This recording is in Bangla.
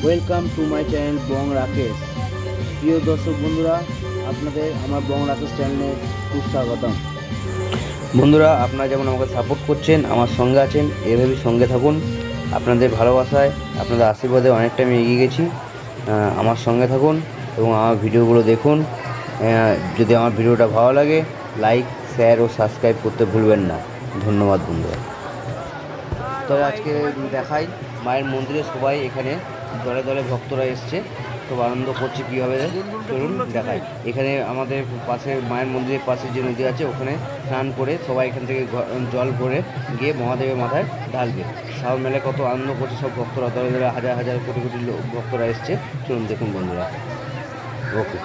ওয়েলকাম টু মাই চ্যানেল বং রাকেশ। প্রিয় দর্শক বন্ধুরা, আপনাদের আমার বং রাকেশ চ্যানেলে সুস্বাগতম। বন্ধুরা, আপনারা যেমন আমাকে সাপোর্ট করছেন, আমার সঙ্গে আছেন, এভাবেই সঙ্গে থাকুন। আপনাদের ভালোবাসায়, আপনাদের আশীর্বাদে অনেকটা আমি এগিয়ে গেছি। আমার সঙ্গে থাকুন এবং আমার ভিডিওগুলো দেখুন। যদি আমার ভিডিওটা ভালো লাগে, লাইক, শেয়ার ও সাবস্ক্রাইব করতে ভুলবেন না। ধন্যবাদ বন্ধুরা। তবে আজকে দেখাই মায়ের মন্দিরে সবাই এখানে দলে দলে ভক্তরা এসছে, খুব আনন্দ করছে কীভাবে চলুন দেখাই। এখানে আমাদের পাশে মায়ের মন্দিরের পাশে যে নদী আছে, ওখানে স্নান করে সবাই এখান থেকে জল ভরে গিয়ে মহাদেবের মাথায় ঢালবে। সব মেলে কত আনন্দ করছে সব ভক্তরা, দলে দলে হাজার হাজার কোটি কোটি ভক্তরা এসছে। চলুন দেখুন বন্ধুরা। ওকে।